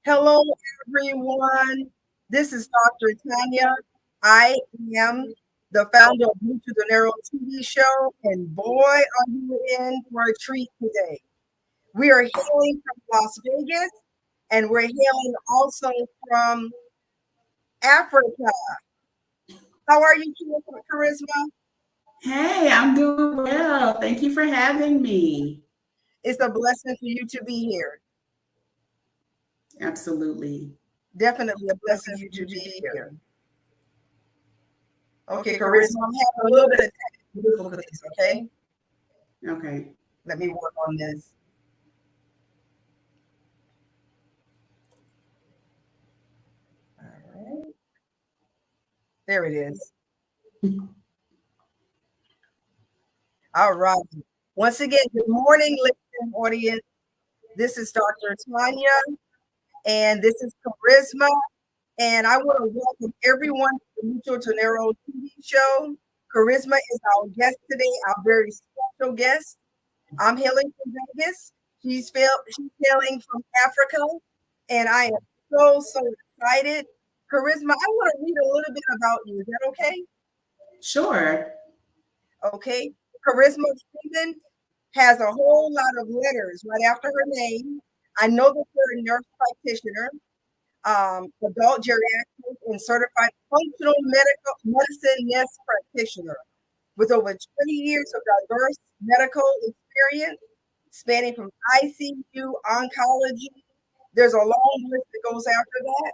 Hello, everyone. This is Dr. Tanya. I am the founder of Mucho Dinero TV show, and boy, are you in for a treat today. We are hailing from Las Vegas, and we're hailing also from Africa. How are you doing, Charisma? Hey, I'm doing well. Thank you for having me. It's a blessing for you to be here. Absolutely. Definitely a blessing for you to be here. Okay, Charisma, I'm having a little bit of technical difficulties, okay? Okay. Let me work on this. All right. There it is. All right. Once again, good morning, listening audience. This is Dr. Tanya, and this is Charisma. And I want to welcome everyone to the Mucho Dinero TV show. Charisma is our guest today, our very special guest. I'm hailing from Vegas. She's hailing from Africa, and I am so excited. Charisma, I want to read a little bit about you. Is that okay? Sure. Okay. Charisma Freeman has a whole lot of letters right after her name. I know that you're a nurse practitioner, adult geriatric, and certified functional medical medicine nurse practitioner with over 20 years of diverse medical experience spanning from ICU, oncology. There's a long list that goes after that.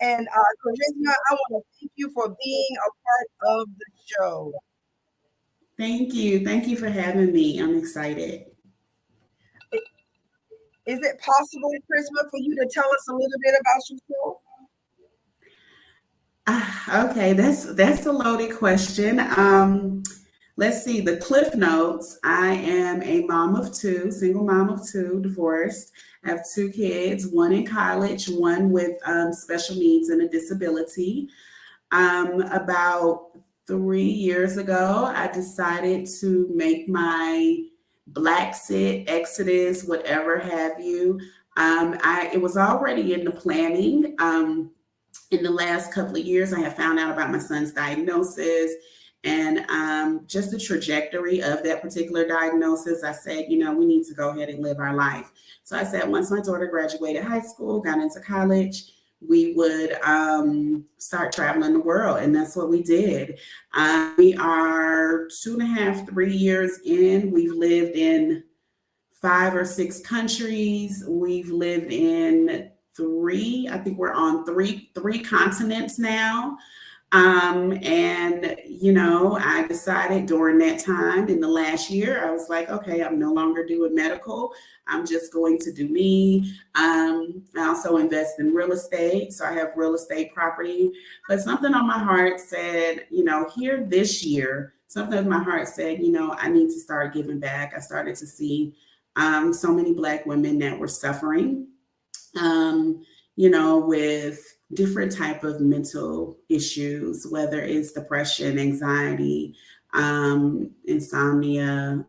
And Charisma, I want to thank you for being a part of the show. Thank you. Thank you for having me. I'm excited. Is it possible, Charisma, for you to tell us a little bit about yourself? Okay, that's a loaded question. Let's see the cliff notes. I am a mom of two, single mom of two, divorced. I have two kids, one in college, one with special needs and a disability. About 3 years ago, I decided to make my Black Sit Exodus, whatever have you. It was already in the planning. In the last couple of years, I have found out about my son's diagnosis and just the trajectory of that particular diagnosis. I said, we need to go ahead and live our life. So I said, once my daughter graduated high school, got into college, we would start traveling the world. And that's what we did. We are 2.5, 3 years in. We've lived in 5 or 6 countries. We've lived in three. I think we're on three continents now. And I decided during that time in the last year, I was like, okay, I'm no longer doing medical. I'm just going to do me. I also invest in real estate. So I have real estate property. But something on my heart said, here this year, something on my heart said, I need to start giving back. I started to see so many Black women that were suffering, with different type of mental issues, whether it's depression, anxiety, insomnia,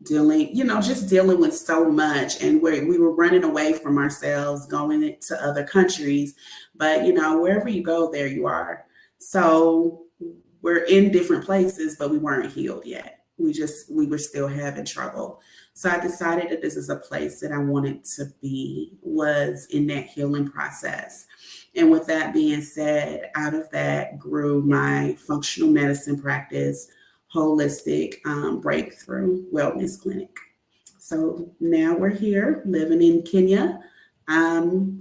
just dealing with so much. And we were running away from ourselves, going to other countries. But, wherever you go, there you are. So we're in different places, but we weren't healed yet. We were still having trouble. So I decided that this is a place that I wanted to be, was in that healing process. And with that being said, out of that grew my functional medicine practice, holistic breakthrough wellness clinic. So now we're here living in Kenya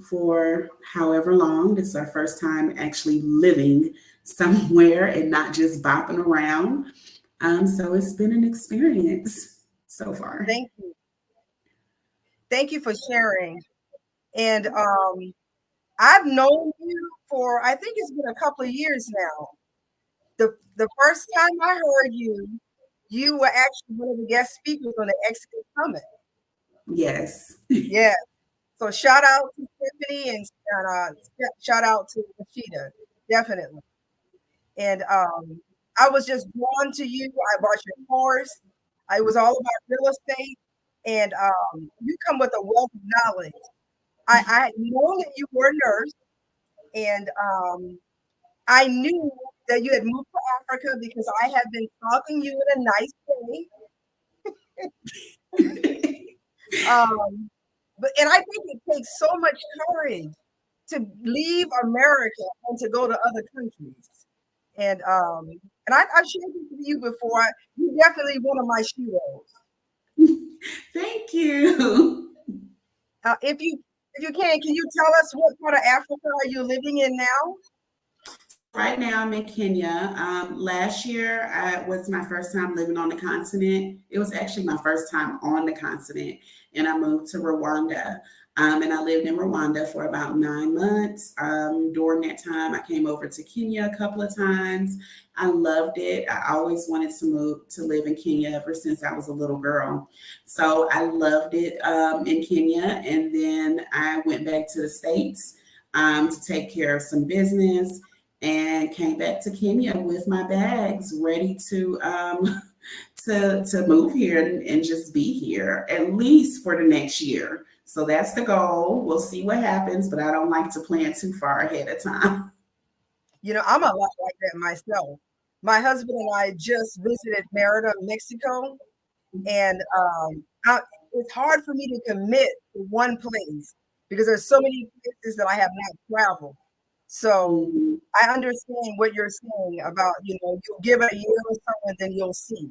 for however long. This is our first time actually living somewhere and not just bopping around. So it's been an experience so far. Thank you. Thank you for sharing. And I've known you for, I think it's been a couple of years now. The first time I heard you, you were actually one of the guest speakers on the Exodus Summit. Yes. Yeah. So shout out to Tiffany and shout out to Rashida, definitely. And I was just drawn to you. I bought your course. It was all about real estate, and you come with a wealth of knowledge. I know that you were a nurse, and I knew that you had moved to Africa because I had been stalking you in a nice way. Um, and I think it takes so much courage to leave America and to go to other countries. And I've shared this with you before. You're definitely one of my heroes. Thank you. If you can you tell us what part of Africa are you living in now? So right now I'm in Kenya. Last year was my first time living on the continent. It was actually my first time on the continent, and I moved to Rwanda. And I lived in Rwanda for about 9 months. During that time, I came over to Kenya a couple of times. I loved it. I always wanted to move to live in Kenya ever since I was a little girl. So I loved it in Kenya. And then I went back to the States to take care of some business and came back to Kenya with my bags ready to to move here and just be here at least for the next year. So that's the goal. We'll see what happens, but I don't like to plan too far ahead of time. I'm a lot like that myself. My husband and I just visited Merida, Mexico, and it's hard for me to commit to one place because there's so many places that I have not traveled. So Mhm. I understand what you're saying about, you'll give it a year or so and then you'll see.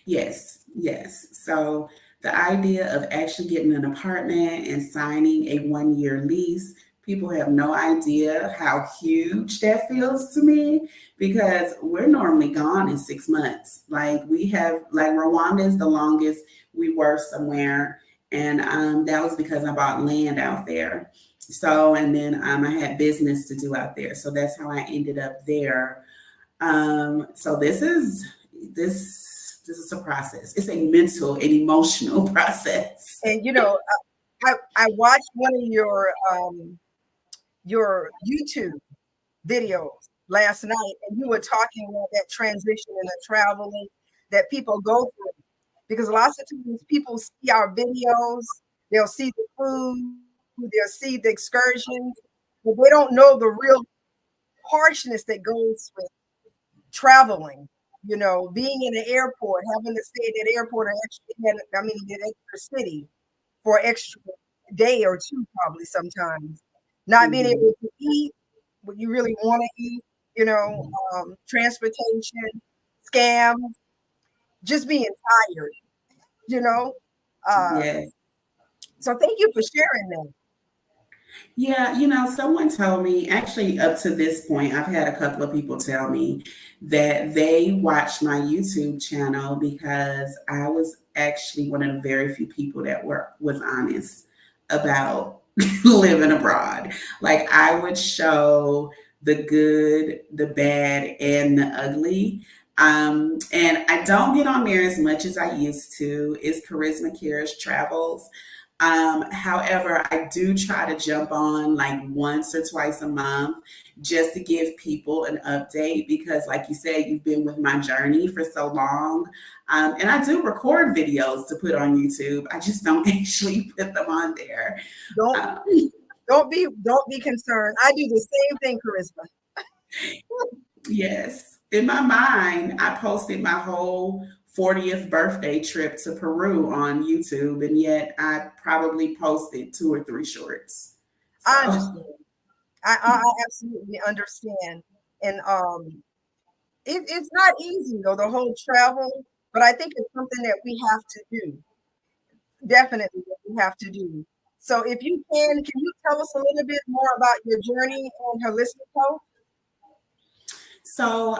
Yes, yes. So the idea of actually getting an apartment and signing a 1 year lease, people have no idea how huge that feels to me because we're normally gone in 6 months. Like we have, like Rwanda is the longest we were somewhere. And that was because I bought land out there. So, and then I had business to do out there. So that's how I ended up there. So this is a process. It's a mental and emotional process. And I watched one of your YouTube videos last night, and you were talking about that transition and the traveling that people go through. Because lots of times people see our videos, they'll see the food, they'll see the excursions, but they don't know the real harshness that goes with traveling. Being in the airport, having to stay at that airport or that extra city for an extra day or two, probably sometimes. Not being Mhm. able to eat what you really want to eat, transportation, scams, just being tired, you know. Uh, Yes. so thank you for sharing that. Yeah, someone told me, actually, up to this point, I've had a couple of people tell me that they watched my YouTube channel because I was actually one of the very few people that was honest about living abroad. Like I would show the good, the bad, and the ugly. And I don't get on there as much as I used to. It's Charisma Cares Travels. However, I do try to jump on like once or twice a month just to give people an update because, like you said, you've been with my journey for so long. And I do record videos to put on YouTube. I just don't actually put them on there. Don't Um, don't be concerned. I do the same thing, Charisma. yes. In my mind, I posted my whole 40th birthday trip to Peru on YouTube, and yet I probably posted two or three shorts. I So. understand. I absolutely understand. And it's not easy though, the whole travel, but I think it's something that we have to do. Definitely what we have to do. So if you can you tell us a little bit more about your journey on holistic health? So,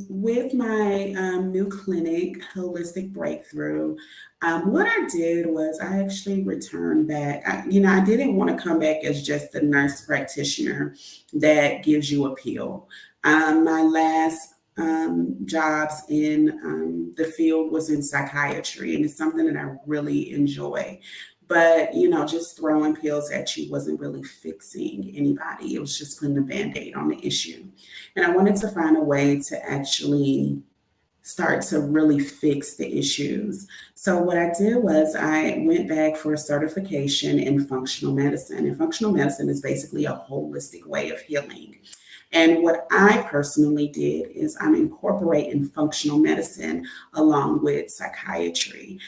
with my new clinic, Holistic Breakthrough, what I did was I actually returned back. I didn't want to come back as just the nurse practitioner that gives you a pill. My last jobs in the field was in psychiatry, and it's something that I really enjoy. But, just throwing pills at you wasn't really fixing anybody. It was just putting a band aid on the issue. And I wanted to find a way to actually start to really fix the issues. So what I did was I went back for a certification in functional medicine. And functional medicine is basically a holistic way of healing. And what I personally did is I'm incorporating functional medicine along with psychiatry.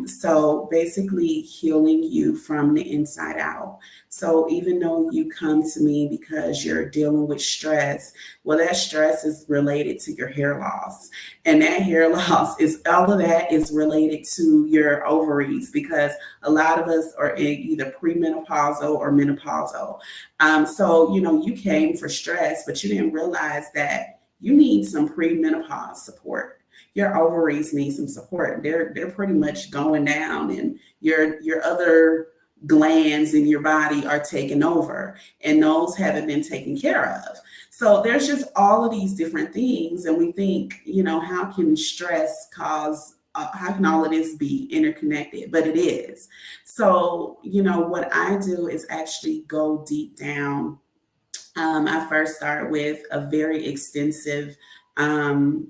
So basically healing you from the inside out. So even though you come to me because you're dealing with stress, well, that stress is related to your hair loss. And that hair loss is all of that is related to your ovaries because a lot of us are in either premenopausal or menopausal. So, you came for stress, but you didn't realize that you need some premenopause support. Your ovaries need some support. They're pretty much going down, and your other glands in your body are taking over, and those haven't been taken care of. So there's just all of these different things, and we think, how can stress cause? How can all of this be interconnected? But it is. So, what I do is actually go deep down. I first start with a very extensive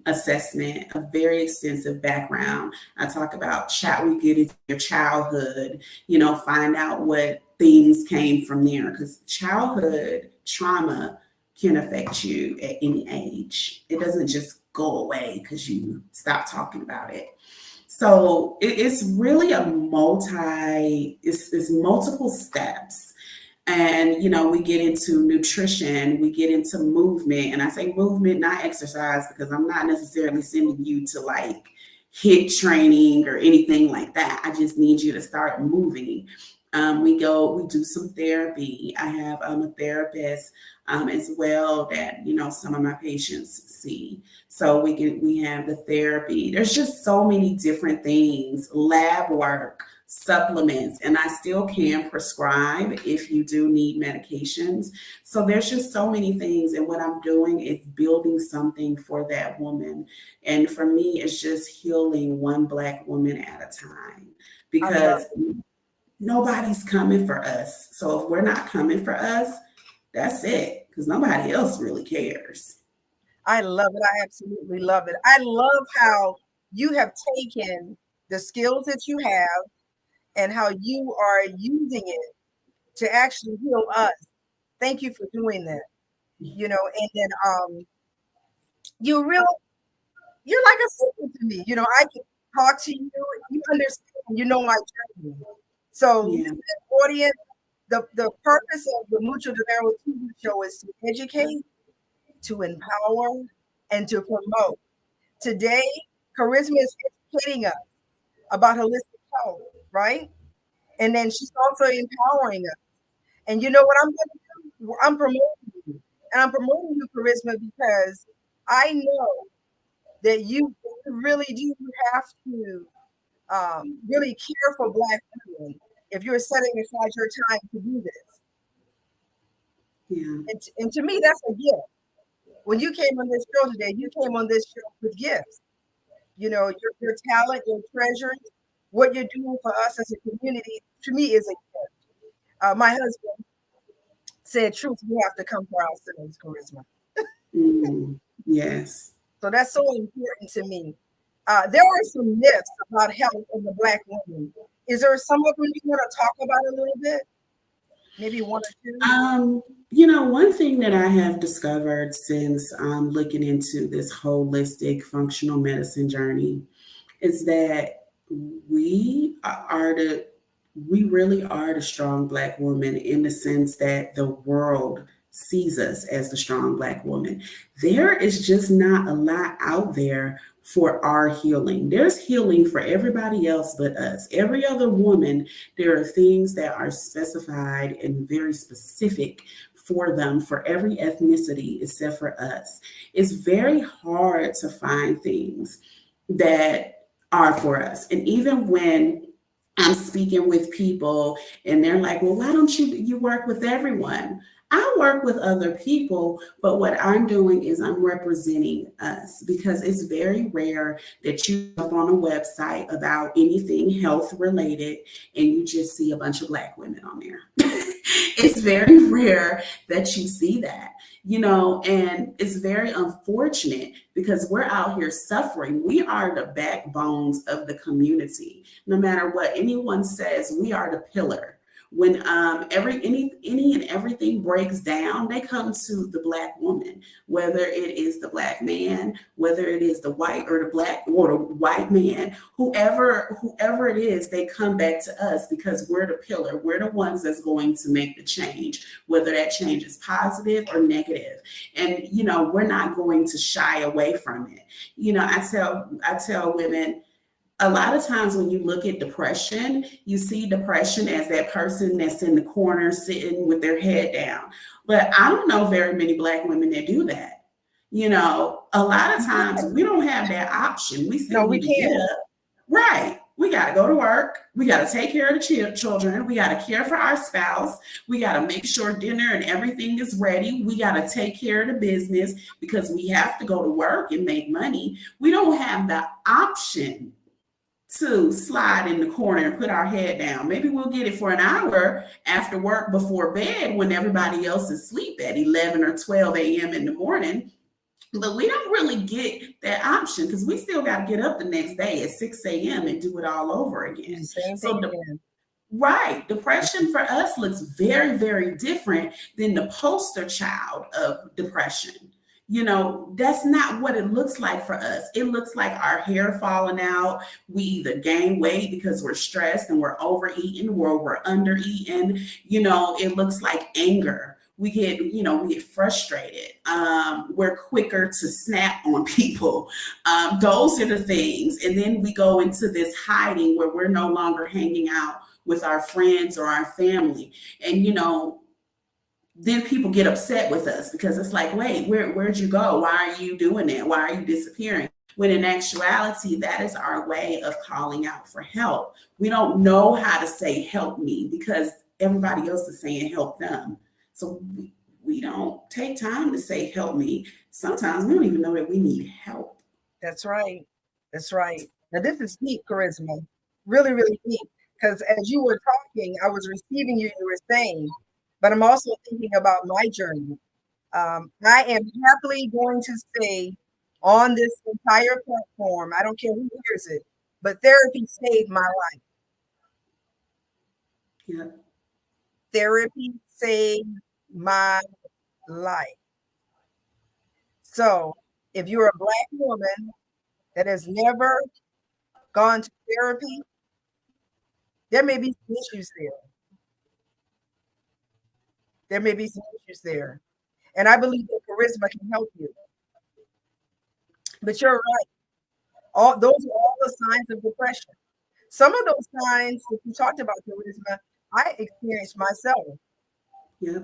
assessment, a very extensive background. I talk about we get into your childhood, find out what things came from there because childhood trauma can affect you at any age. It doesn't just go away because you stop talking about it. So it's really it's multiple steps. And, we get into nutrition, we get into movement. And I say movement, not exercise, because I'm not necessarily sending you to like HIIT training or anything like that. I just need you to start moving. We do some therapy. I have a therapist as well that, some of my patients see. So we have the therapy. There's just so many different things, lab work, supplements, and I still can prescribe if you do need medications. So there's just so many things. And what I'm doing is building something for that woman. And for me, it's just healing one Black woman at a time because nobody's coming for us. So if we're not coming for us, that's it, because nobody else really cares. I love it. I absolutely love it. I love how you have taken the skills that you have and how you are using it to actually heal us. Thank you for doing that. And then you're like a sister to me. I can talk to you, you understand, my journey. So Yeah. audience, the purpose of the Mucho Dinero TV show is to educate, to empower, and to promote. Today, Charisma is educating us about holistic health, right? And then she's also empowering us. And you know what I'm going to do? I'm promoting you. And I'm promoting you, Charisma, because I know that you really do have to really care for Black women if you're setting aside your time to do this. Yeah. And to me, that's a gift. When you came on this show today, you came on this show with gifts. Your talent, your treasures, what you're doing for us as a community, to me, is a gift. My husband said, truth, we have to come for ourselves, Charisma. Yes. So that's so important to me. There are some myths about health in the Black woman. Is there some of them you want to talk about a little bit? Maybe one or two? One thing that I have discovered since looking into this holistic functional medicine journey is that we are the we really are the strong Black woman in the sense that the world sees us as the strong Black woman. There is just not a lot out there for our healing. There's healing for everybody else but us. Every other woman, there are things that are specified and very specific for them, for every ethnicity except for us. It's very hard to find things that are for us. And even when I'm speaking with people and they're like, well, why don't you work with everyone? I work with other people, but what I'm doing is I'm representing us because it's very rare that you jump on a website about anything health related and you just see a bunch of Black women on there. It's very rare that you see that, and it's very unfortunate because we're out here suffering. We are the backbones of the community. No matter what anyone says, we are the pillar. When any and everything breaks down, they come to the Black woman, whether it is the Black man, whether it is the white or the Black or the white man, whoever it is, they come back to us because we're the pillar. We're the ones that's going to make the change, whether that change is positive or negative. And we're not going to shy away from it. I tell women, a lot of times when you look at depression, you see depression as that person that's in the corner sitting with their head down. But I don't know very many Black women that do that. A lot of times we don't have that option. We still No, we need to get can't. up. Right. We got to go to work. We got to take care of the children. We got to care for our spouse. We got to make sure dinner and everything is ready. We got to take care of the business because we have to go to work and make money. We don't have the option to slide in the corner and put our head down. Maybe we'll get it for an hour after work before bed when everybody else is asleep at 11 or 12 a.m. in the morning. But we don't really get that option because we still got to get up the next day at 6 a.m. and do it all over again. The same thing So again. right. Depression for us looks very, very different than the poster child of depression. That's not what it looks like for us. It looks like our hair falling out. We either gain weight because we're stressed and we're overeating or we're undereating. It looks like anger. We get frustrated. We're quicker to snap on people. Those are the things. And then we go into this hiding where we're no longer hanging out with our friends or our family. And, then people get upset with us because it's like, wait, where'd you go? Why are you doing that? Why are you disappearing? When in actuality, that is our way of calling out for help. We don't know how to say help me because everybody else is saying help them. So we don't take time to say help me. Sometimes we don't even know that we need help. That's right. That's right. Now, this is deep, Charisma. Really, really deep. Because as you were talking, I was receiving you were saying, but I'm also thinking about my journey. I am happily going to say on this entire platform, I don't care who hears it, but therapy saved my life. Yeah. Therapy saved my life. So if you're a Black woman that has never gone to therapy, there may be some issues there. There may be some issues there. And I believe that charisma can help you. But you're right. Those are all the signs of depression. Some of those signs that you talked about, charisma, I experienced myself. Yeah.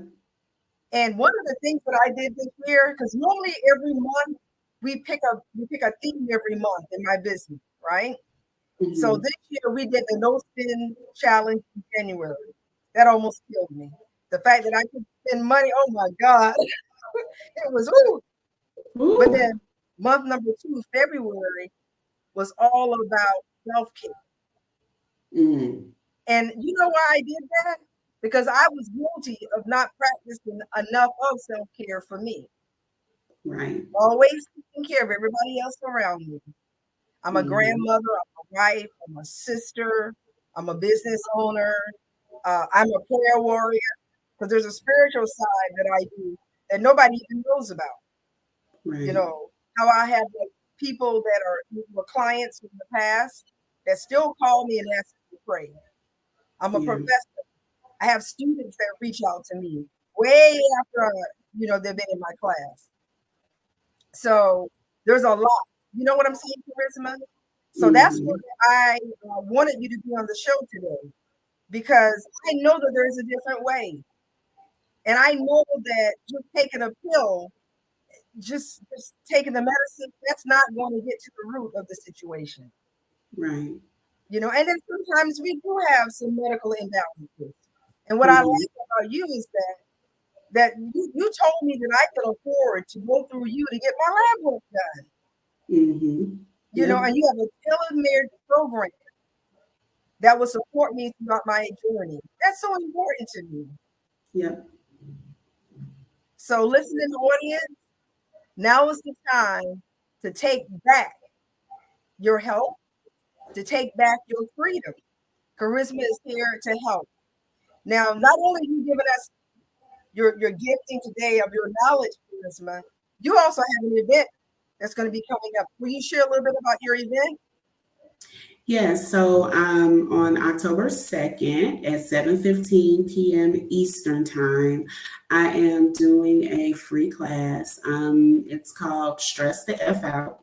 And one of the things that I did this year, because normally every month we pick a theme every month in my business, right? So Mm-hmm. this year we did the no spin challenge in January. That almost killed me. The fact that I could spend money, oh my God, it was ooh. But Ooh. then month number 2, February, was all about self-care. Mm. And you know why I did that? Because I was guilty of not practicing enough of self-care for me. Right. Always taking care of everybody else around me. I'm a Mm-hmm. grandmother, I'm a wife, I'm a sister, I'm a business owner, I'm a prayer warrior. Because there's a spiritual side that I do that nobody even knows about. You Right. know, how I have like people that were clients in the past that still call me and ask me to pray. I'm a Yeah. professor. I have students that reach out to me way after they've been in my class. So there's a lot. You know what I'm saying, Charisma? So that's what Mm-hmm. I wanted you to be on the show today because I know that there's a different way, and I know that just taking a pill, just taking the medicine, that's not going to get to the root of the situation. Right. And then sometimes we do have some medical imbalances. And what I Mm-hmm. like about you is that that you told me that I could afford to go through you to get my lab work done. Mm-hmm. You know, Yep. and you have a tailor-made program that will support me throughout my journey. That's so important to me. Yep. So listening audience, now is the time to take back your health, to take back your freedom. Charisma is here to help. Now, not only have you given us your gifting today of your knowledge, Charisma, you also have an event that's going to be coming up. Will you share a little bit about your event? Yeah, so on October 2nd at 7:15 p.m. Eastern Time, I am doing a free class. It's called Stress the F Out.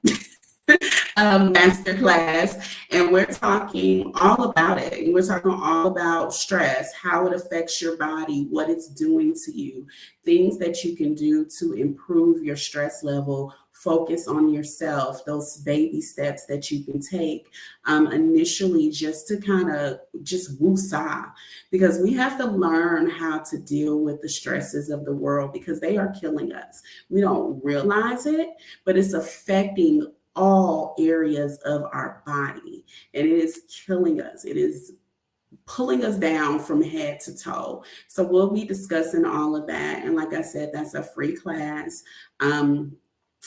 Master class, and we're talking all about it. We're talking all about stress, how it affects your body, what it's doing to you, things that you can do to improve your stress level. Focus on yourself, those baby steps that you can take initially just to kind of just woosah, because we have to learn how to deal with the stresses of the world because they are killing us. We don't realize it, but it's affecting all areas of our body, and it is killing us. It is pulling us down from head to toe. So we'll be discussing all of that. And like I said, that's a free class.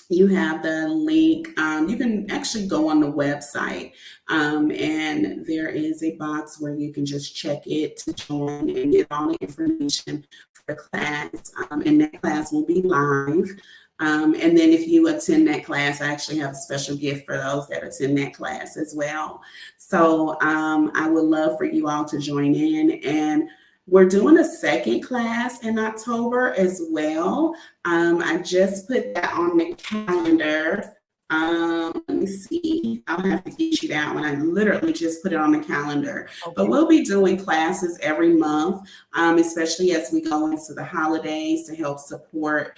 You have the link. You can actually go on the website, and there is a box where you can just check it to join and get all the information for the class. And that class will be live. And then if you attend that class, I actually have a special gift for those that attend that class as well. So I would love for you all to join in. And we're doing a second class in October as well. I just put that on the calendar. Let me see. I'll have to get you that one. I literally just put it on the calendar. Okay. But we'll be doing classes every month, especially as we go into the holidays to help support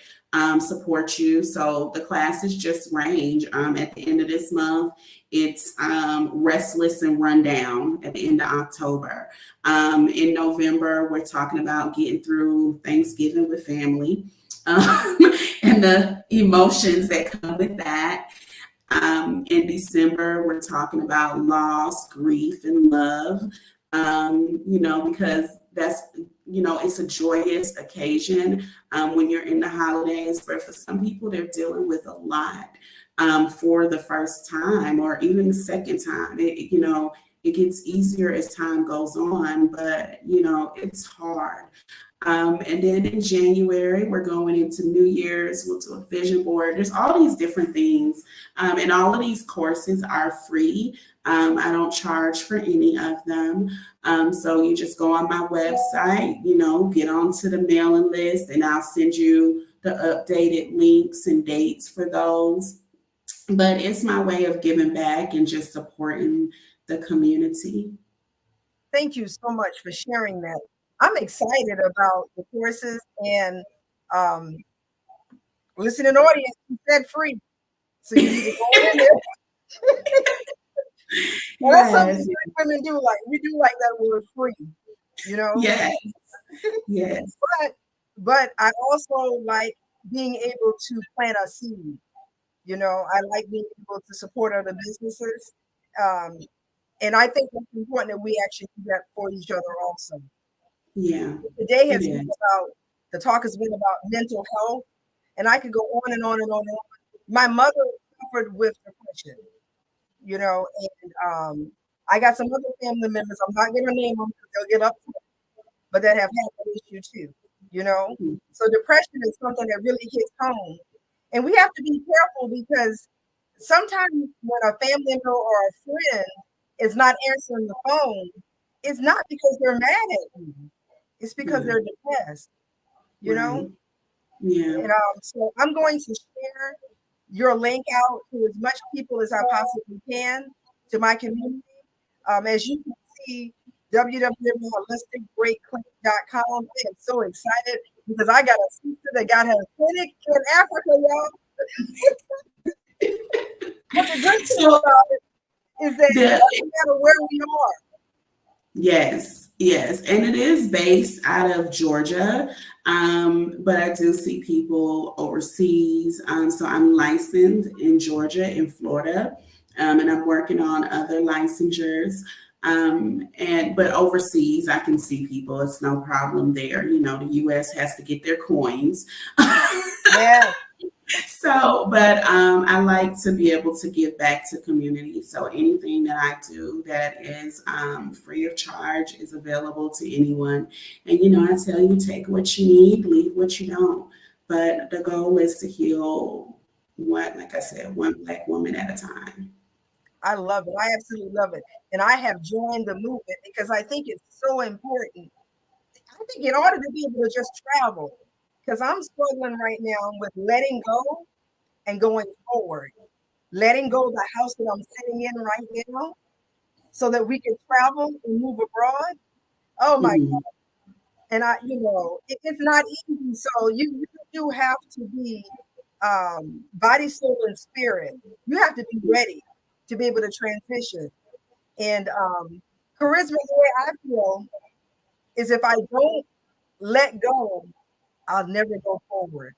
you. So the classes just range. At the end of this month, it's Restless and Rundown at the end of October. In November, we're talking about getting through Thanksgiving with family, and the emotions that come with that. In December, we're talking about loss, grief, and love, because that's, it's a joyous occasion when you're in the holidays. But for some people, they're dealing with a lot for the first time or even the second time. It gets easier as time goes on, but, it's hard. And then in January, we're going into New Year's. We'll do a vision board. There's all these different things. And all of these courses are free. I don't charge for any of them. So you just go on my website, get onto the mailing list, and I'll send you the updated links and dates for those. But it's my way of giving back and just supporting the community. Thank you so much for sharing that. I'm excited about the courses and um, listening audience. You said free, so you need to go in there. And that's something Yes, women do like. We do like that word free, yes, yes, But I also like being able to plant a seed. I like being able to support other businesses. Um, and I think it's important that we actually do that for each other also. yeah, Today it has been is. about, the talk has been about mental health, and I could go on and on and on and on. My mother suffered with depression, and I got some other family members, I'm not going to name them because they'll get upset, but that have had that issue too. So depression is something that really hits home. And we have to be careful because sometimes when a family member or a friend is not answering the phone, it's not because they're mad at you. It's because Right, they're depressed, you know? right, yeah, And so I'm going to share your link out to as much people as I possibly can to my community. As you can see, www.holisticbreakclinic.com. I am so excited because I got a sister that got her clinic in Africa, y'all. But the good thing so about it is that it the doesn't matter where we are. Yes, yes, and it is based out of Georgia, but I do see people overseas. So I'm licensed in Georgia and Florida, and I'm working on other licensures. And but overseas, I can see people. It's no problem there. You know, the U.S. has to get their coins. Yeah, So, but I like to be able to give back to community. So anything that I do that is free of charge is available to anyone. And you know, I tell you, take what you need, leave what you don't. But the goal is to heal one, like I said, one Black woman at a time. I love it. I absolutely love it. And I have joined the movement because I think it's so important. I think in order to be able to just travel, because I'm struggling right now with letting go and going forward, letting go of the house that I'm sitting in right now so that we can travel and move abroad. Oh my Mhm. And it's not easy. So you do have to be body, soul, and spirit. You have to be ready to be able to transition. And charisma, the way I feel, is if I don't let go, I'll never go forward.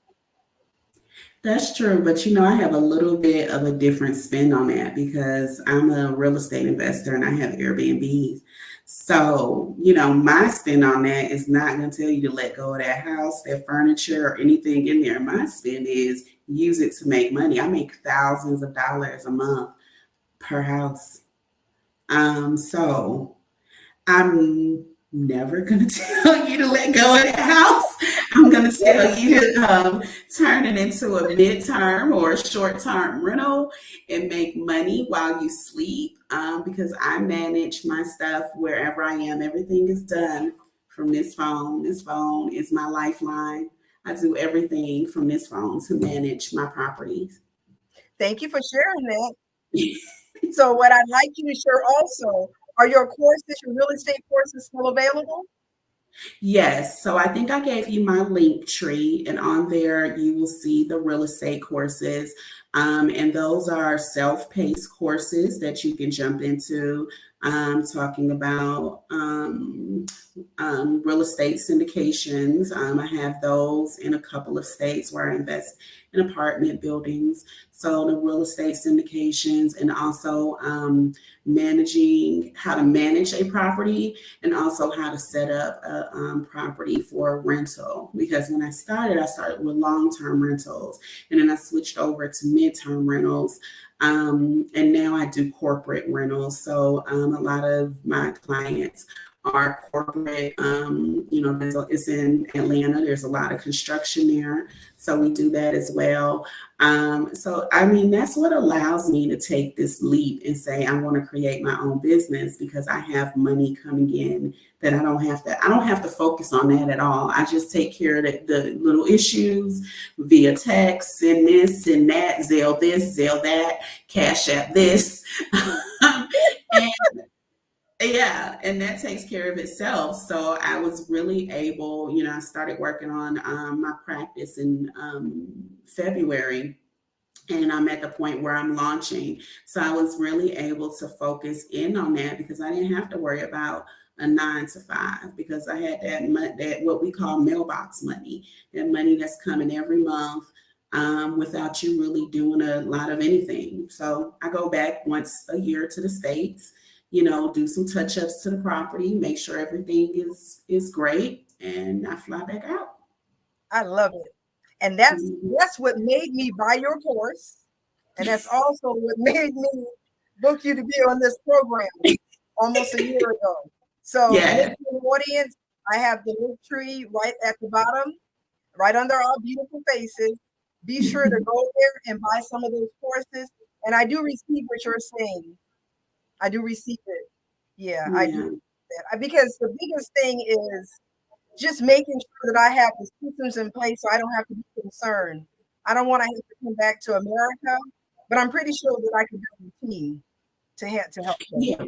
That's true, but you know, I have a little bit of a different spin on that because I'm a real estate investor and I have Airbnbs. So, you know, my spin on that is not going to tell you to let go of that house, that furniture, or anything in there. My spin is use it to make money. I make thousands of dollars a month per house. So I'm never going to tell you to let go of that house. I'm going to tell you to turn it into a midterm or a short term rental and make money while you sleep because I manage my stuff wherever I am. Everything is done from this phone. This phone is my lifeline. I do everything from this phone to manage my properties. Thank you for sharing that. So, what I'd like you to share also are your courses, your real estate courses still available? Yes, so I think I gave you my link tree, and on there you will see the real estate courses. And those are self paced courses that you can jump into, talking about real estate syndications. I have those in a couple of states where I invest in apartment buildings. So the real estate syndications and also managing how to manage a property and also how to set up a property for rental. Because when I started with long-term rentals and then I switched over to mid-term rentals. And now I do corporate rentals. So a lot of my clients are corporate. It's in Atlanta. There's a lot of construction there. So we do that as well. So, I mean, that's what allows me to take this leap and say, I want to create my own business because I have money coming in that I don't have to focus on that at all. I just take care of the little issues via text, send that, Zelle this, Zelle that, Cash App this. And yeah, and that takes care of itself. So I was really able, you know, I started working on my practice in February, and I'm at the point where I'm launching. So I was really able to focus in on that because I didn't have to worry about a 9 to 5 because I had that what we call mailbox money, that money that's coming every month without you really doing a lot of anything. So I go back once a year to the States, you know, do some touch ups to the property, make sure everything is great, and I fly back out. I love it. And that's Mhm. that's what made me buy your course. And that's also what made me book you to be on this program almost a year ago. So, Yeah. listening audience, I have the link tree right at the bottom, right under our beautiful faces. Be sure to go there and buy some of those courses. And I do receive what you're saying. I do receive it. Yeah, I do Yeah. that. Because the biggest thing is just making sure that I have the systems in place so I don't have to be concerned. I don't want to have to come back to America, but I'm pretty sure that I can build a team to help them. Yeah.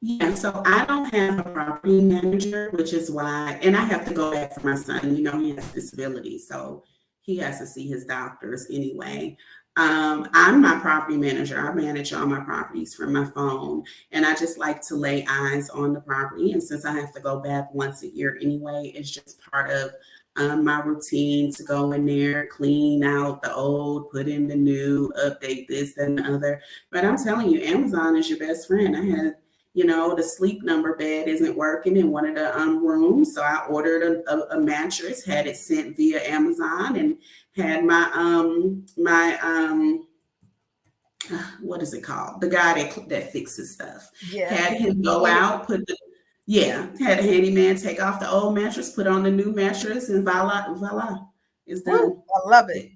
Yeah, so I don't have a property manager, which is why, and I have to go back for my son. You know, he has disabilities, so he has to see his doctors anyway. I'm my property manager. I manage all my properties from my phone, and I just like to lay eyes on the property. And since I have to go back once a year anyway, it's just part of my routine to go in there, clean out the old, put in the new, update this and the other. But I'm telling you, Amazon is your best friend. I had, the sleep number bed isn't working in one of the rooms, so I ordered a mattress, had it sent via Amazon, and had my what is it called? The guy that fixes stuff. Yeah. Had him go out, had a handyman take off the old mattress, put on the new mattress, and voila, it's done. Woo, I love it.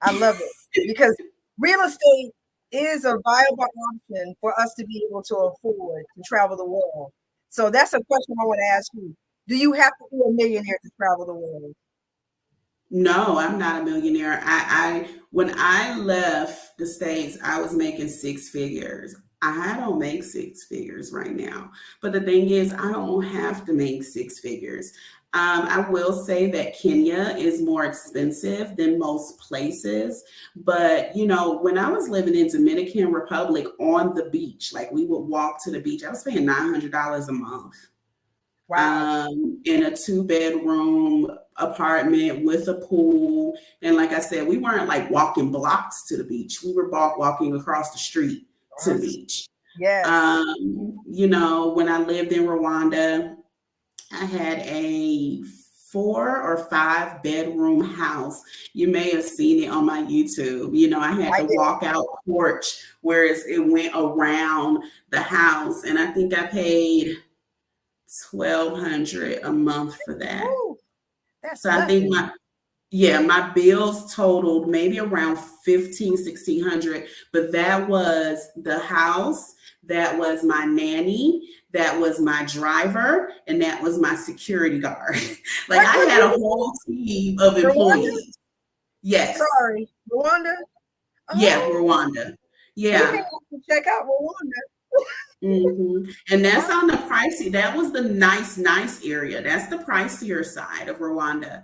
I love it because real estate is a viable option for us to be able to afford to travel the world. So that's a question I want to ask you. Do you have to be a millionaire to travel the world? No, I'm not a millionaire. When I left the States, I was making six figures. I don't make six figures right now. But the thing is, I don't have to make six figures. I will say that Kenya is more expensive than most places. But, when I was living in Dominican Republic on the beach, like we would walk to the beach, I was paying $900 a month. Wow. In a 2-bedroom apartment with a pool. And like I said, we weren't like walking blocks to the beach. We were walking across the street to the beach. Yes. When I lived in Rwanda, I had a 4 or 5 bedroom house. You may have seen it on my YouTube. I had the walkout porch where it went around the house. And I think I paid $1,200 a month for that. Ooh, so I think my bills totaled maybe around $1,500-$1,600, but that was the house, that was my nanny, that was my driver, and that was my security guard. Like I had a whole team of employees. Rwanda? Yes. Sorry, Rwanda? Yeah, Rwanda. Yeah. You have to check out Rwanda. Mm-hmm. And that's on the pricey. That was the nice area. That's the pricier side of Rwanda.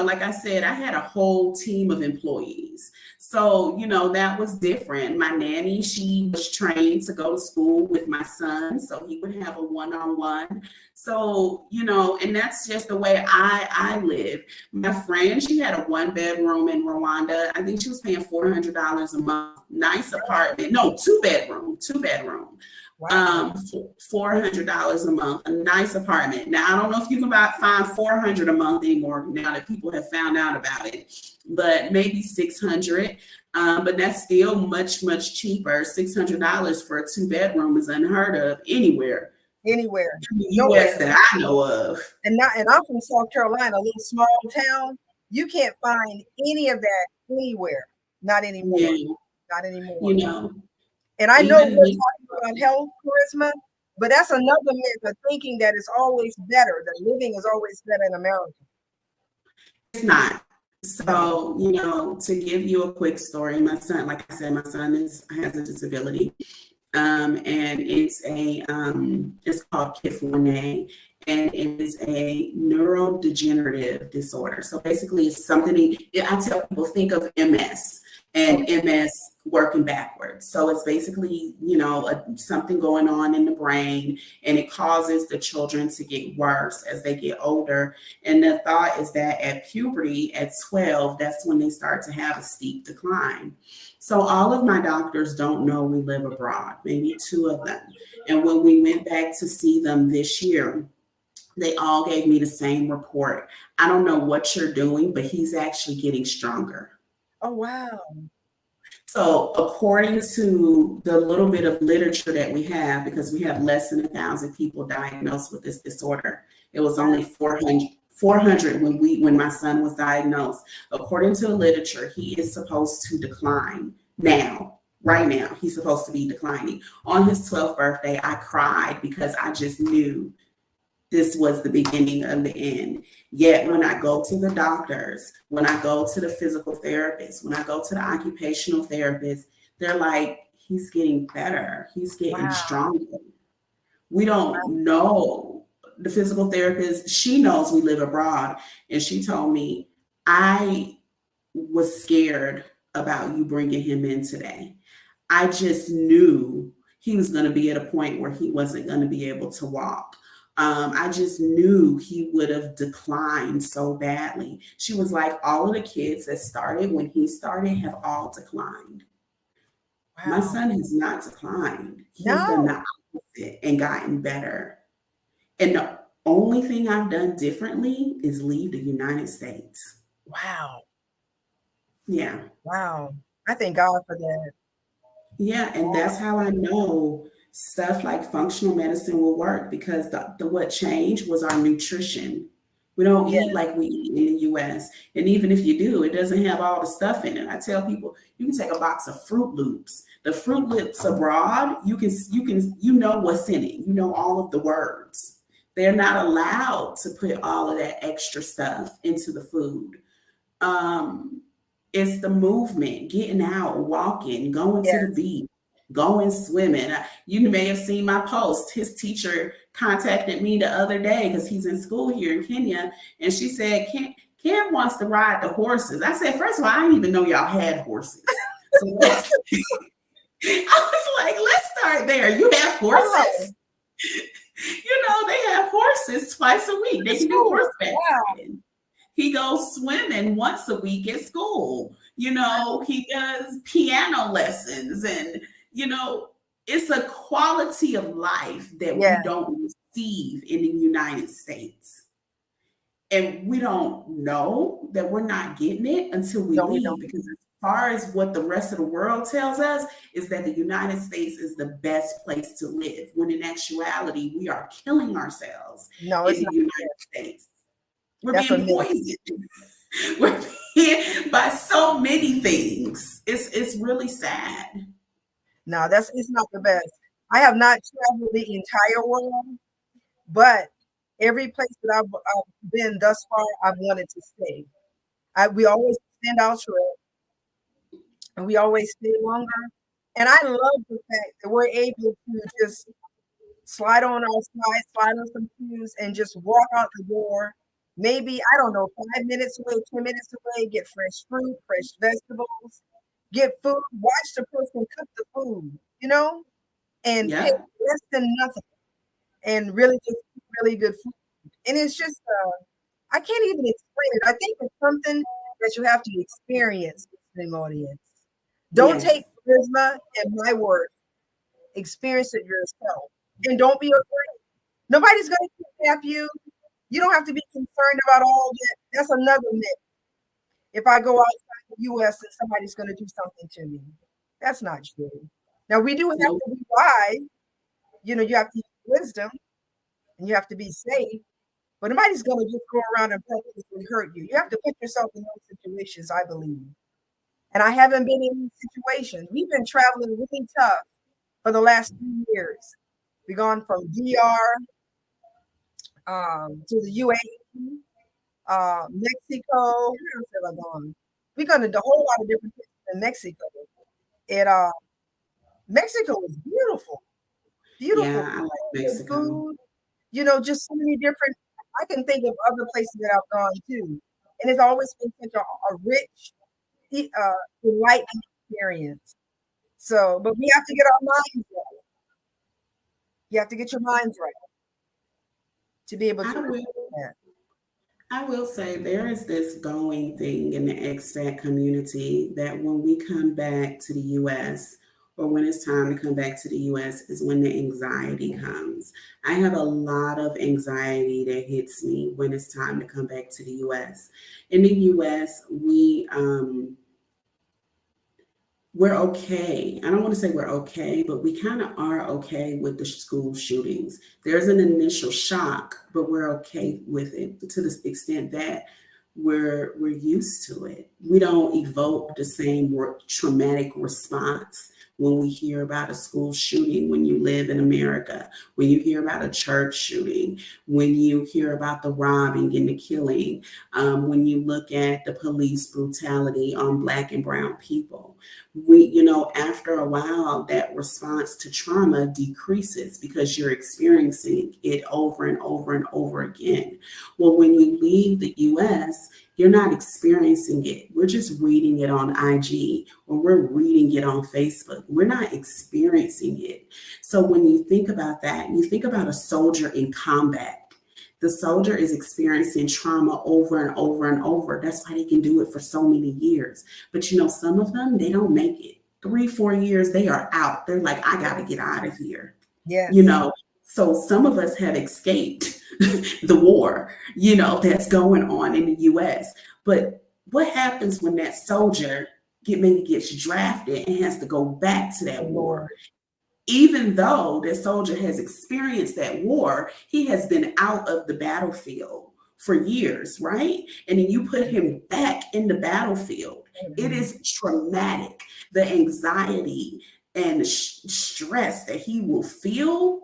Like I said, I had a whole team of employees. So, that was different. My nanny, she was trained to go to school with my son, so he would have a one-on-one. So, and that's just the way I live. My friend, she had a 1-bedroom in Rwanda. I think she was paying $400 a month. Nice apartment. No, 2-bedroom. Wow. $400 a month, a nice apartment. Now, I don't know if you can find $400 a month anymore now that people have found out about it, but maybe $600. But that's still much, much cheaper. $600 for a 2-bedroom is unheard of anywhere. In the U.S. that I know of. And I'm from South Carolina, a little small town. You can't find any of that anywhere. Not anymore. Yeah. Not anymore. And I know we're talking about health, charisma, but that's another myth of thinking that it's always better, that living is always better in America. It's not. So, to give you a quick story, my son, like I said, my son has a disability. And it's called KIF1A, and it is a neurodegenerative disorder. So basically it's something, I tell people, think of MS and MS working backwards. So it's basically, something going on in the brain, and it causes the children to get worse as they get older. And the thought is that at puberty, at 12, that's when they start to have a steep decline. So all of my doctors don't know we live abroad, maybe 2 of them. And when we went back to see them this year, they all gave me the same report. I don't know what you're doing, but he's actually getting stronger. Oh, wow. So according to the little bit of literature that we have, because we have less than 1,000 people diagnosed with this disorder, it was only 400 when my son was diagnosed. According to the literature, he is supposed to decline now. Right now, he's supposed to be declining. On his 12th birthday, I cried because I just knew this was the beginning of the end. Yet when I go to the doctors, when I go to the physical therapist, when I go to the occupational therapist, they're like, he's getting better. He's getting stronger. We don't know. The physical therapist, she knows we live abroad. And she told me, I was scared about you bringing him in today. I just knew he was going to be at a point where he wasn't going to be able to walk. I just knew he would have declined so badly. She was like, all of the kids that started when he started have all declined. My Wow. son has not declined. He's done No. the opposite and gotten better. And the only thing I've done differently is leave the United States. Wow. Yeah. Wow. I thank God for that. Yeah, and that's how I know stuff like functional medicine will work because the what changed was our nutrition. We don't Yeah. eat like we eat in the US. And even if you do, it doesn't have all the stuff in it. I tell people you can take a box of Fruit Loops. The Fruit Loops abroad, you know what's in it. You know all of the words. They're not allowed to put all of that extra stuff into the food. Um, it's the movement, getting out, walking, going to the Yes. beach, going swimming. You may have seen my post. His teacher contacted me the other day because he's in school here in Kenya, and she said, Cam wants to ride the horses. I said, first of all, I didn't even know y'all had horses. So I was like, let's start there. You have Oh, horses? They have horses twice a week. They that's can do cool. horseback Wow. riding. He goes swimming once a week at school. He does piano lessons and it's a quality of life that we Yeah. don't receive in the United States. And we don't know that we're not getting it until we No, we leave don't. because as far as what the rest of the world tells us is that the United States is the best place to live, when in actuality, we are killing ourselves No, in it's the not. United States. We're That's a being myth. poisoned. We're being by so many things. It's really sad. No, it's not the best. I have not traveled the entire world, but every place that I've been thus far, I've wanted to stay. We always extend our trip and we always stay longer. And I love the fact that we're able to just slide on our slides, slide on some shoes, and just walk out the door. Maybe, I don't know, 5 minutes away, 10 minutes away, get fresh fruit, fresh vegetables, get food, watch the person cook the food, and pay Yeah. less than nothing and really just eat really good food. And it's just, I can't even explain it. I think it's something that you have to experience, listening audience. Don't Yes. take charisma and my word. Experience it yourself. And don't be afraid. Nobody's going to kidnap you. You don't have to be concerned about all that. That's another myth. If I go outside the US and somebody's going to do something to me. That's not true. Now, we do have No. to be wise. You have to use wisdom and you have to be safe. But nobody's going to just go around and purposely hurt you. You have to put yourself in those situations, I believe. And I haven't been in these situations. We've been traveling really tough for the last 3 years. We've gone from DR to the UAE, Mexico. Where else have I gone? We've gone to a whole lot of different places in Mexico. And Mexico is beautiful, beautiful Yeah, I like good Mexico. food. Just so many different. I can think of other places that I've gone to, and it's always been such a rich, enlightening experience. So, but we have to get our minds right. You have to get your minds right to be able I to will receive that. I will say there is this going thing in the expat community that when we come back to the US or when it's time to come back to the US is when the anxiety comes. I have a lot of anxiety that hits me when it's time to come back to the US. In the US, we're okay. I don't want to say we're okay, but we kind of are okay with the school shootings. There's an initial shock, but we're okay with it to the extent that we're used to it. We don't evoke the same traumatic response when we hear about a school shooting when you live in America, when you hear about a church shooting, when you hear about the robbing and the killing, when you look at the police brutality on Black and Brown people. After a while, that response to trauma decreases because you're experiencing it over and over and over again. Well, when you leave the US, You're not experiencing it. We're just reading it on IG or we're reading it on Facebook. We're not experiencing it. So when you think about that, you think about a soldier in combat. The soldier is experiencing trauma over and over and over. That's why they can do it for so many years. But some of them, they don't make it. 3, 4 years, they are out. They're like, I got to get out of here. You Yes. know, so some of us have escaped the war, that's going on in the US. But what happens when that soldier maybe gets drafted and has to go back to that war? Lord. Even though the soldier has experienced that war, he has been out of the battlefield for years, right? And then you put him back in the battlefield. It Mhm. is traumatic. The anxiety and stress that he will feel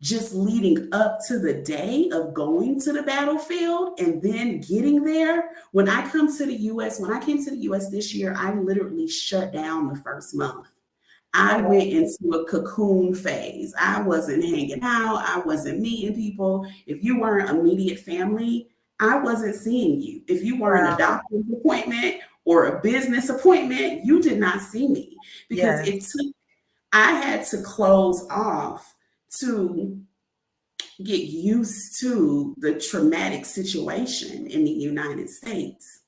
just leading up to the day of going to the battlefield and then getting there. When I came to the US this year, I literally shut down the first month. I Oh, went wow. into a cocoon phase. I wasn't hanging out. I wasn't meeting people. If you weren't immediate family, I wasn't seeing you. If you weren't a Wow. doctor's appointment or a business appointment, you did not see me because Yes. I had to close off to get used to the traumatic situation in the United States.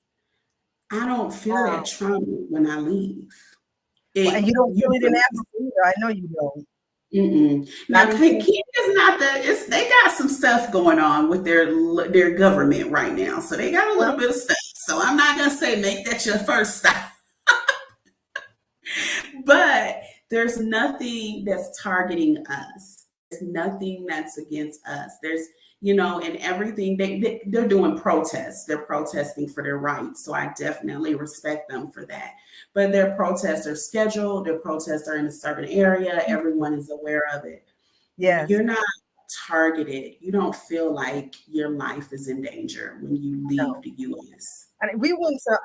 I don't feel that Wow. trauma when I leave. Well, and you don't You feel it in really. Africa either. I know you don't. Mm-mm. Now, Not in Kenya Kenya. is not they got some stuff going on with their government right now, so they got a little Well, bit of stuff. So I'm not gonna say make that your first stop, but there's nothing that's targeting us. There's nothing that's against us. And everything they're doing protests. They're protesting for their rights. So I definitely respect them for that. But their protests are scheduled. Their protests are in a certain area. Everyone is aware of it. yes. You're not targeted. You don't feel like your life is in danger when you leave No. the US. And we went to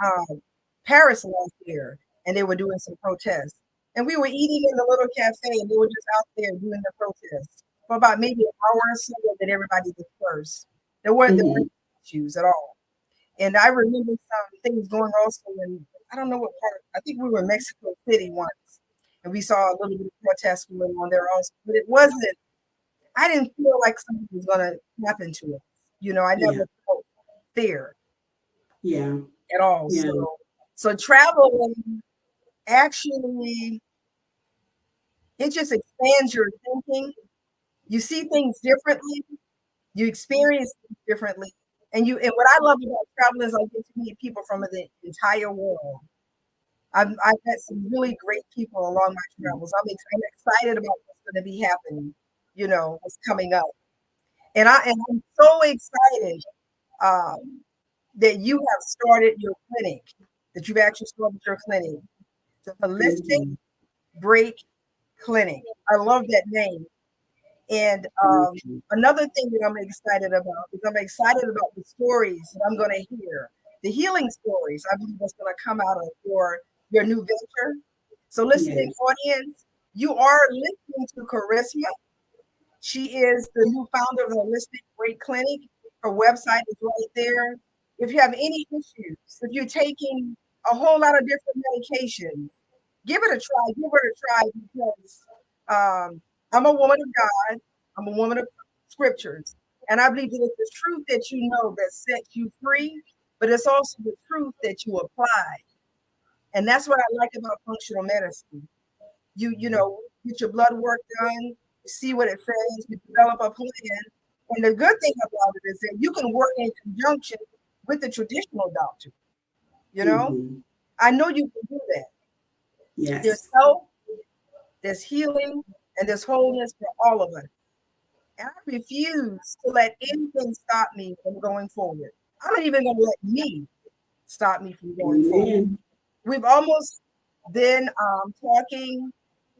Paris last year, and they were doing some protests. And we were eating in the little cafe, and they were just out there doing the protests for about maybe an hour or so. That everybody dispersed. There weren't Mhm. issues at all. And I remember some things going also in, I don't know what part. I think we were in Mexico City once, and we saw a little bit of protest going on there also. But it wasn't. I didn't feel like something was going to happen to us. I Yeah. never felt fear Yeah. at all. Yeah. So traveling actually, it just expands your thinking. You see things differently. You experience things differently. And what I love about traveling is I get to meet people from the entire world. I've met some really great people along my travels. I'm excited about what's going to be happening. What's coming up, and I'm so excited um, that you have started your clinic. That you've actually started your clinic, the Thank holistic you. break clinic. I love that name. And Thank you. another thing that I'm excited about is I'm excited about the stories that I'm going to hear, the healing stories. I believe that's going to come out of your new venture. So, listening Yes. audience, you are listening to Charisma. She is the new founder of the Holistic Break Clinic. Her website is right there. If you have any issues, if you're taking a whole lot of different medications, give it a try. Give it a try because I'm a woman of God. I'm a woman of scriptures. And I believe that it's the truth that you know that sets you free, but it's also the truth that you apply. And that's what I like about functional medicine. You get your blood work done, you see what it says, you develop a plan. And the good thing about it is that you can work in conjunction with the traditional doctor. You know, Hmm. I know you can do that. There's Yes. health, there's healing, and there's wholeness for all of us. And I refuse to let anything stop me from going forward. I'm not even going to let me stop me from going forward. Amen. We've almost been talking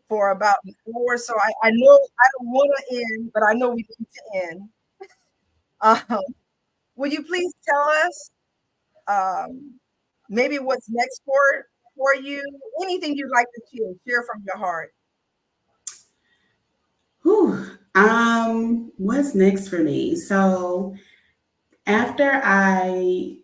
for about an hour, so I know I don't want to end, but I know we need to end. Um, will you please tell us um, maybe what's next for you? Anything you'd like to share from your heart? Whew. What's next for me? So after I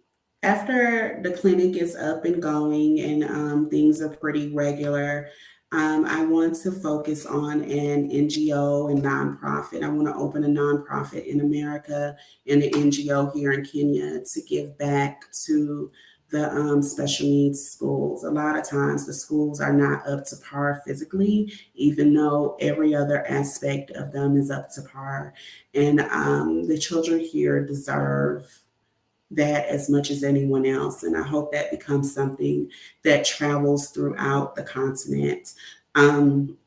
After the clinic is up and going and things are pretty regular, I want to focus on an NGO and nonprofit. I want to open a nonprofit in America and an NGO here in Kenya to give back to the special needs schools. A lot of times the schools are not up to par physically, even though every other aspect of them is up to par. And the children here deserve that as much as anyone else. And I hope that becomes something that travels throughout the continent. Um,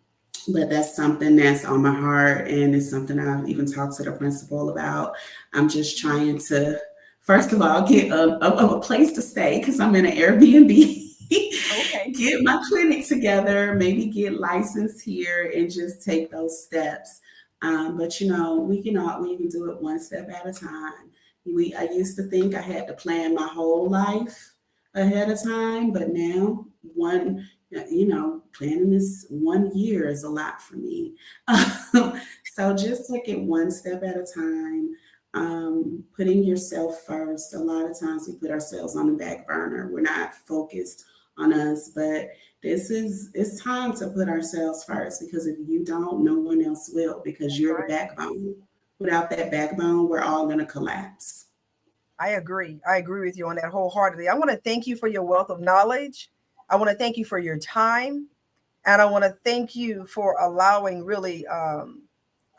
but that's something that's on my heart, and it's something I've even talked to the principal about. I'm just trying to, first of all, get a place to stay because I'm in an Airbnb. Okay. Get my clinic together, maybe get licensed here, and just take those steps. But we can do it one step at a time. I used to think I had to plan my whole life ahead of time, but now planning this 1 year is a lot for me. So just take it one step at a time. Putting yourself first. A lot of times we put ourselves on the back burner. We're not focused on us, but it's time to put ourselves first, because if you don't, no one else will, because That's you're the right. backbone. Without that backbone, we're all going to collapse. I agree. I agree with you on that wholeheartedly. I want to thank you for your wealth of knowledge. I want to thank you for your time. And I want to thank you for allowing really, I'm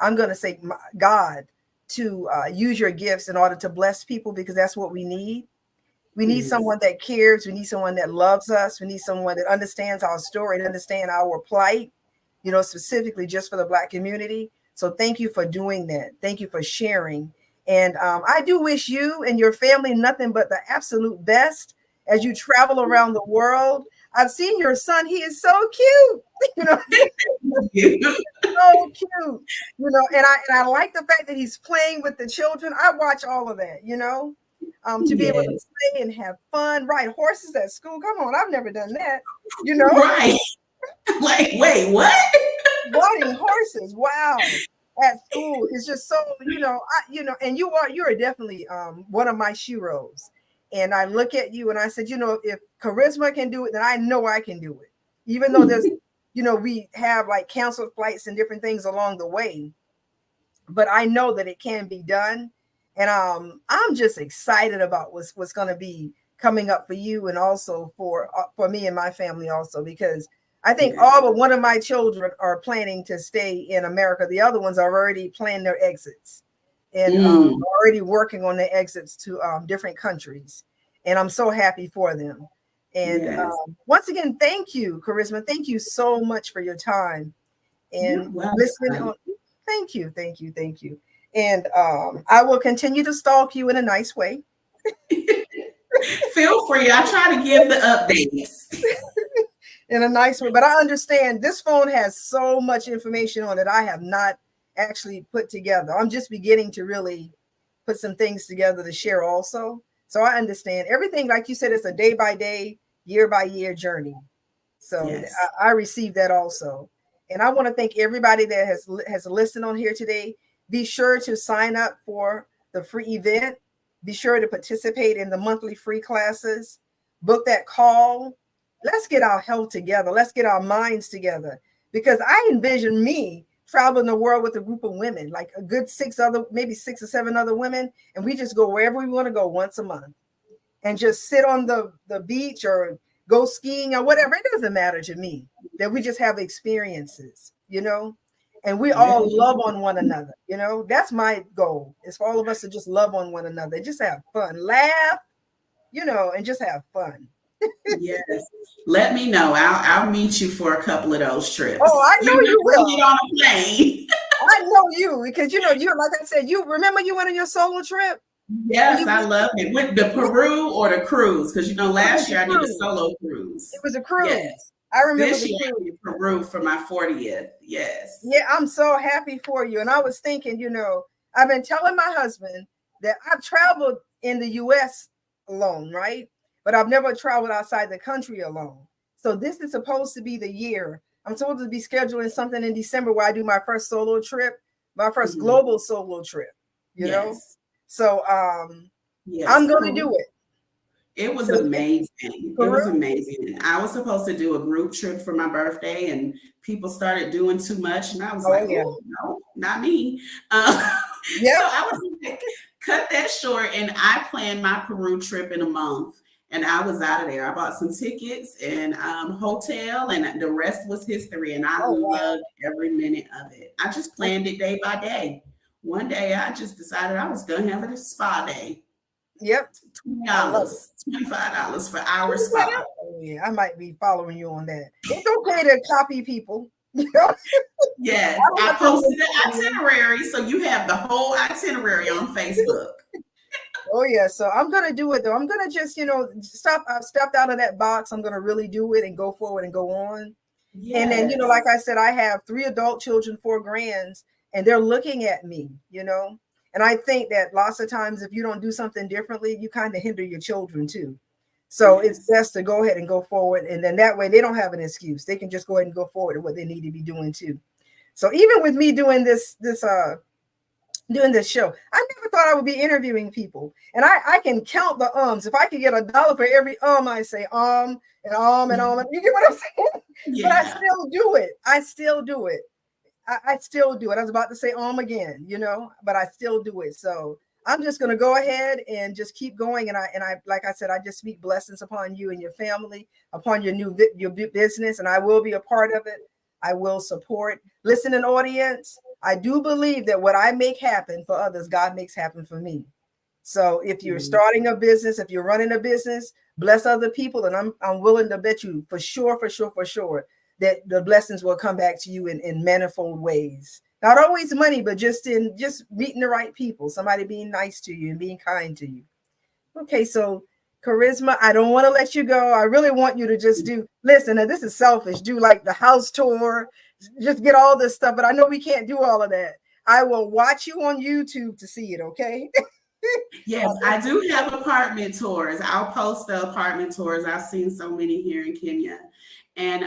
going to say God to use your gifts in order to bless people, because that's what we need. We need Yes. someone that cares. We need someone that loves us. We need someone that understands our story and understand our plight, specifically just for the Black community. So thank you for doing that. Thank you for sharing. And I do wish you and your family nothing but the absolute best as you travel around the world. I've seen your son. He is so cute. So cute. And I like the fact that he's playing with the children. I watch all of that, to be able to Yes. play and have fun, ride horses at school. Come on, I've never done that, you know, Right. Like, wait, what? riding horses. Wow. At school is just so, and you're definitely one of my sheroes. And I look at you and I said, if charisma can do it, then I know I can do it. Even though we have like canceled flights and different things along the way, but I know that it can be done. And I'm just excited about what's going to be coming up for you, and also for me and my family also, because I think Yes. all but one of my children are planning to stay in America. The other ones are already planning their exits and Mm, already working on their exits to different countries. And I'm so happy for them. And yes. once again, thank you, Charisma. Thank you so much for your time You're and listening welcome. on. Thank you, thank you, thank you. And I will continue to stalk you in a nice way. Feel free. I try to give the updates. In a nice way. But I understand this phone has so much information on it I have not actually put together. I'm just beginning to really put some things together to share also. So I understand everything, like you said, it's a day by day, year by year journey. So Yes. I received that also. And I want to thank everybody that has listened on here today. Be sure to sign up for the free event. Be sure to participate in the monthly free classes. Book that call. Let's get our health together. Let's get our minds together. Because I envision me traveling the world with a group of women, like a good maybe 6 or 7 other women, and we just go wherever we want to go once a month and just sit on the beach or go skiing or whatever. It doesn't matter to me, that we just have experiences, and we Yeah. all love on one another. That's my goal, is for all of us to just love on one another, just have fun, laugh, and just have fun. Yes. Let me know. I'll meet you for a couple of those Oh, trips. I know you We'll get will. on a plane. I know you, because you like I said, you remember you went on your solo trip when Yes, you I love it. With the Peru or the cruise, because it was last a year I did a cruise. solo It cruise. was a Yes. cruise. I remember This the year I cruise. did Peru for my 40th. Yes. Yeah, I'm so happy for you. And I was thinking, I've been telling my husband that I've traveled in the US alone, right? But I've never traveled outside the country alone. So this is supposed to be the year. I'm supposed to be scheduling something in December where I do my first solo trip, my first Mhm. global solo trip, you know? Yes. So Yes. I'm gonna do Peru. it. It was amazing. It was amazing. I was supposed to do a group trip for my birthday, and people started doing too much, and I was like, Oh yeah. "Oh no, not me." So Yep. I was like, cut that short, and I planned my Peru trip in a month, and I was out of there. I bought some tickets and hotel, and the rest was history. And I Oh wow. loved every minute of it. I just planned it day by day. One day, I just decided I was gonna have a spa day. Yep. $20, I love it. $25 for our Check that spa. out. Oh, yeah, I might be following you on that. It's okay to copy people. You know, I Yes, don't I have to posted the listen. itinerary, so you have the whole itinerary on Facebook. Oh yeah, so I'm gonna do it though. I'm gonna just, stop. I've stepped out of that box. I'm gonna really do it and go forward and go on. And then, like Yes. I said, I have 3 adult children, 4 grands, and they're looking at me, And I think that lots of times if you don't do something differently, you kind of hinder your children too. So it's Yes. best to go ahead and go forward. And then that way they don't have an excuse. They can just go ahead and go forward to what they need to be doing too. So even with me doing doing this show, I never thought I would be interviewing people. And I can count the ums. If I could get $1 for every I say and you get what I'm saying? But I Yeah. still do it. I still do it. I still do it. I was about to say again, but I still do it. So I'm just going to go ahead and just keep going. And I, like I said, I just speak blessings upon you and your family, upon your business, and I will be a part of it. I will support. Listening audience, I do believe that what I make happen for others, God makes happen for me. So if you're starting a business, if you're running a business, bless other people, and I'm willing to bet you for sure that the blessings will come back to you in manifold ways. Not always money, but just meeting the right people, somebody being nice to you and being kind to you. Okay, so Charisma, I don't want to let you go. I really want you to just listen, and this is selfish, do like the house tour, just get all this stuff, but I know we can't do all of that. I will watch you on YouTube to see it, okay? Yes, I do have apartment tours. I'll post the apartment tours. I've seen so many here in Kenya. And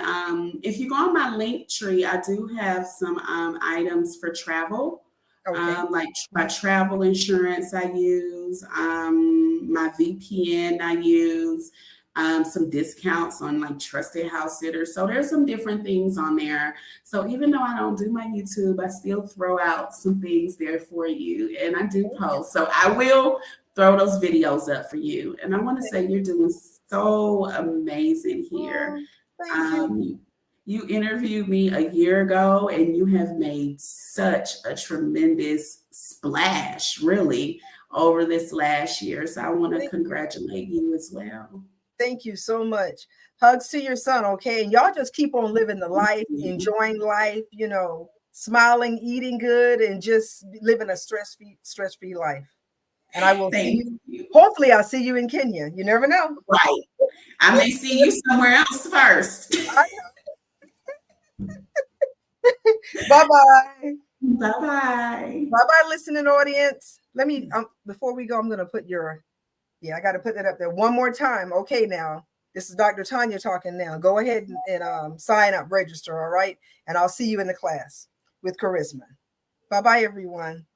if you go on my Linktree, I do have some items for travel, Okay. like my travel insurance I use, my VPN I use, some discounts on like trusted house sitters. So there's some different things on there. So even though I don't do my YouTube, I still throw out some things there for you, and I do post. So I will throw those videos up for you. And I want to say you're doing so amazing here. Oh, thank you. Um, you interviewed me a year ago, and you have made such a tremendous splash, really, over this last year. So I want to Thank you. congratulate you as well. Thank you so much. Hugs to your son, okay? And y'all just keep on living the life, enjoying life, smiling, eating good, and just living a stress-free life. And I will see Thank you. you. Hopefully, I'll see you in Kenya. You never know. Right. I may see you somewhere else first. Bye-bye. Bye-bye. Bye-bye, listening audience. Let me, before we go, I'm going to put I got to put that up there one more time. Okay, now, this is Dr. Tanya talking now. Go ahead and sign up, register, all right? And I'll see you in the class with Charisma. Bye-bye, everyone.